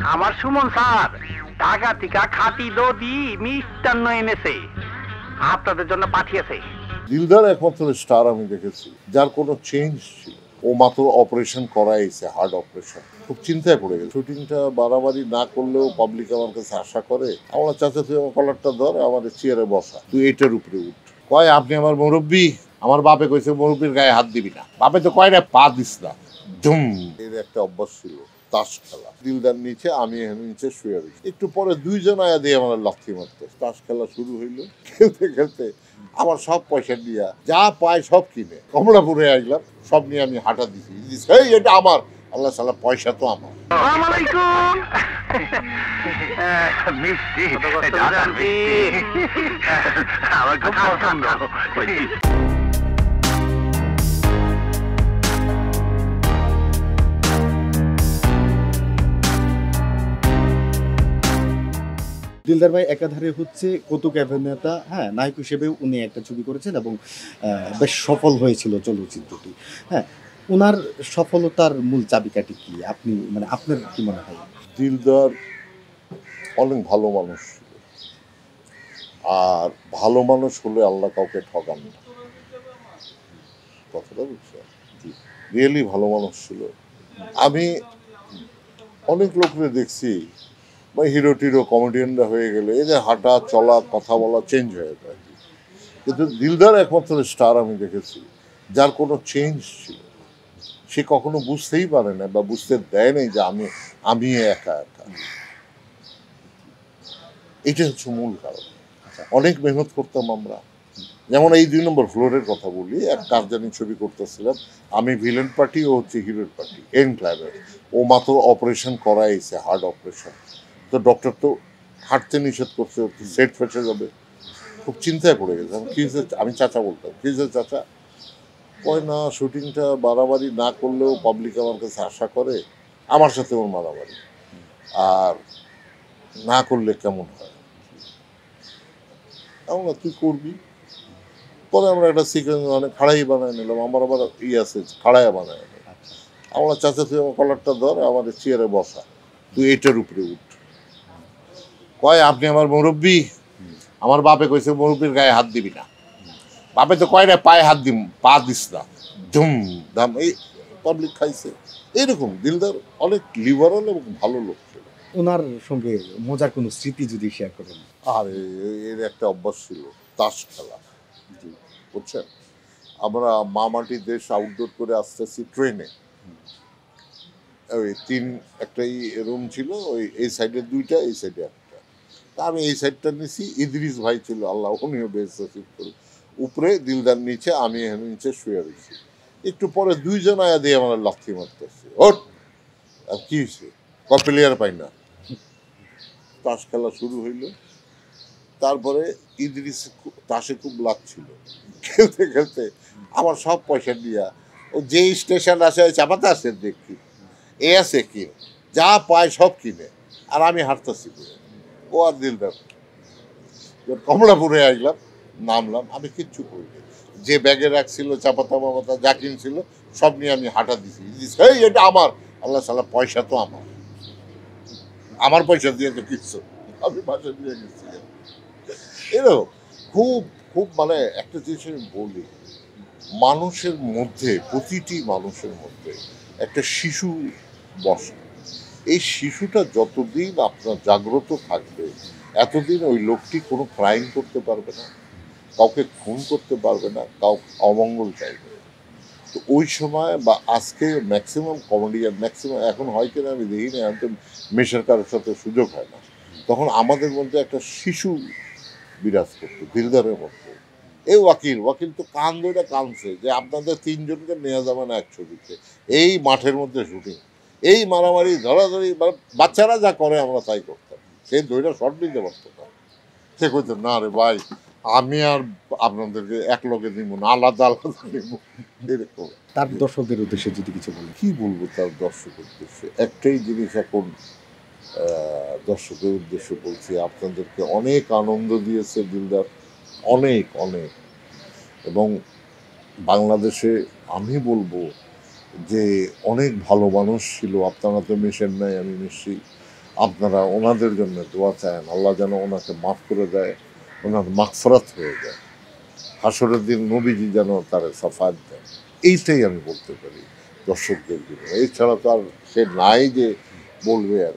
আমার সুমন স্যার ঢাকা থেকে খাঁটি দধি মিষ্টান্ন এনেছে, আপনাদের জন্য পাঠিয়েছে। দিলদার একমাত্র স্টার আমি দেখেছি যার কোনো চেঞ্জ ছিল। ও মাত্র অপারেশন করাইছে, হার্ট অপারেশন। খুব চিন্তায় পড়ে গেছে। শুটিংটা বাড়াবাড়ি না করলেও পাবলিক আমার কাছে আশা করে, আমরা চাচা তুই আমার কলারটা ধর, আমাদের চেয়ারে বসা, তুই এটার উপরে উঠ। কয় আপনি আমার মুরব্বী, আমার বাপে কইছে মুরব্বীর গায়ে হাত দিবি না। বাপে তো কয় না পা দিস না। ধুম, এর একটা অভ্যাস ছিল তাস খেলা। দিলদার নিচে, আমি এখানে নিচে শুয়ে রয়েছি। একটু পরে দুইজন আয়া দিয়ে আমার লাথি মারতো। তাস খেলা শুরু হইলো। খেলতে খেলতে আমার সব পয়সা দিয়া যা পায় সব কিনে কমলাপুরে আসলাম। সব নিয়ে আমি হাঁটা দিছি, এই এটা আমার। আল্লাহ সালা, পয়সা তো আমার। আসসালামু আলাইকুম। মিষ্টি দাদা, মিষ্টি আমার খুব পছন্দ। দিলদার ভাই একাধারে হচ্ছে কৌতুক অভিনেতা, হ্যাঁ, নায়ক হিসেবে উনি একটা ছবি করেছেন এবং বেশ সফল হয়েছিল চলচ্চিত্রটি। হ্যাঁ, ওনার সফলতার মূল চাবিকাঠি কি, আপনি মানে আপনার কি মনে হয়? দিলদার অনেক ভালো মানুষ ছিল, আর ভালো মানুষ হলে আল্লাহ কাউকে ঠকান না। কথাটা বুঝছো? রিয়েলি ভালো মানুষ ছিল। আমি অনেক লোকরে দেখছি বা হিরো টিরো কমেডিয়ানরা হয়ে গেলে এই যে হাঁটা চলা কথা বলা চেঞ্জ হয়ে যায়, কিন্তু দিলদার একমাত্র স্টার আমি দেখেছি যার কোনো চেঞ্জ ছিল। সে কখনো বুঝতেই পারে না বা বুঝতে দেয় নাই যে আমি একা একা। এটা হচ্ছে মূল কারণ। অনেক মেহনত করতাম আমরা। যেমন এই 2 নম্বর ফ্লোরের কথা বলি, এক কারজানি ছবি করতেছিলাম, আমি ভিলেন পার্টি, ও হচ্ছে হিরোর পার্টি, এনক্লাইভার। ও মাত্র অপারেশন করাইছে, হার্ট অপারেশন। তো ডক্টর তো হাঁটতে নিষেধ করছে, সেট ফেটে যাবে। খুব চিন্তায় পড়ে গেছে। আমি চাচা বলতাম, কি হয়েছে চাচা? কয় না, শুটিংটা বাড়াবাড়ি না করলেও পাবলিক আমার কাছে আশা করে, আমার সাথে ওর মারামারি, আর না করলে কেমন হয়। আমরা তুই করবি। পরে আমরা একটা সিকোয়েন্স মানে খাড়াই বানায় নিলাম। আমার আবার আছে, খাড়াইয়া বানায় নিলাম। আমরা চাচা তুই আমার কলারটা ধর, আমাদের চেয়ারে বসা, তুই এটার উপরে উঠ। কয় আপনি আমার মুরব্বী, আমার বাপে কইছে মুরব্বীর গায়ে হাত দিবি না। বাপে তো কয় না পায়ে হাত দিম, পা দিস না। ধুম ধাম, এই পাবলিক খাইছে। এরকম দিলদার অনেক লিবারাল এবং ভালো লোক ছিল। ওনার সঙ্গে মজার কোনো স্মৃতি যদি শেয়ার করেন। আর এর একটা অভ্যাস ছিল তাস খেলা। বুঝছেন, আমরা মামাটি দেশ আউটডোর করে আসতেছি ট্রেনে। ওই একটাই রুম ছিল, ওই এই সাইডে 2টা, এই সাইডে 1টা। তা আমি এই সাইডটা নিছি, ইদ্রিস ভাই ছিল, আল্লাহ উনিও বেশ নসিব করে। উপরে দিলদার নিচে, আমি এখানে নিচে শুয়ে রয়েছি। একটু পরে দুইজন আয়া দিয়ে আমার লাথি মারতেছে। ওট, আর কি হয়েছে? প্লেয়ার পাই না। তাস খেলা শুরু হইল। তারপরে ইদ্রিস তাসে খুব লাগছিল। খেলতে খেলতে আমার সব পয়সা দিয়া ও যে স্টেশন আসে চাপাতে আসে, দেখি এ আছে কি যা পায় সব কিনে, আর আমি হাঁটতেছি। ও আর দিলদার কমলাপুরে আসলাম, নামলাম, আমি কিচ্ছু করিনি। যে ব্যাগে রাখছিল চাপাতা মাপাতা যা কিনছিল সব নিয়ে আমি হাঁটা দিছি, এই এটা আমার। আল্লাহ সালা, পয়সা তো আমার পয়সা দিয়ে তো কিচ্ছু, আমি বাসা দিয়ে গেছি। এরকম খুব খুব মানে একটা জিনিস আমি বলি, মানুষের মধ্যে, প্রতিটি মানুষের মধ্যে একটা শিশু বসে। এই শিশুটা যতদিন আপনার জাগ্রত থাকবে, এতদিন ওই লোকটি কোনো ক্রাইম করতে পারবে না, কাউকে খুন করতে পারবে না, কাউকে অমঙ্গল চাইবে। তো ওই সময় বা আজকে ম্যাক্সিমাম কমেডিয়ান, ম্যাক্সিমাম এখন হয় কিনা আমি দেখি না, এখন তো মেশের কারোর সাথে সুযোগ হয় না, তখন আমাদের মধ্যে একটা শিশু বিরাজ করতো দিলদারের মধ্যে। এই ওয়াকিল তো কান ধরে কানছে যে আপনাদের 3জনকে নেওয়া যাবে না এক ছবিতে, এই মাঠের মধ্যে শুটিং, এই মারামারি ধরাধরি, মানে বাচ্চারা যা করে আমরা তাই করতাম। সেই দইটা শর্ট নিতে পারতো না। সে কইতো না রে ভাই, আমি আর আপনাদেরকে এক লগে দিব না, আলাদা আলাদা দিব। এরকম। তার দর্শকদের উদ্দেশ্যে যদি কিছু বলেন। কি বলবো তার দর্শকের উদ্দেশ্যে? একটাই জিনিস এখন দর্শকের উদ্দেশ্যে বলছি, আপনাদেরকে অনেক আনন্দ দিয়েছে দিলদার, অনেক অনেক। এবং বাংলাদেশে আমি বলবো যে অনেক ভালো মানুষ ছিল। আপনারা তো মেশেন নাই, আমি মিশছি। আপনারা ওনাদের জন্য দোয়া চান, আল্লাহ যেন ওনাকে মাফ করে দেয়, ওনার মাগফিরাত হয়ে যায়, হাসরের দিন নবীজি যেন তার সাফাত দেন। এইটাই আমি বলতে পারি দর্শকদের জন্য। এছাড়া তো আর সে নাই যে বলবে আর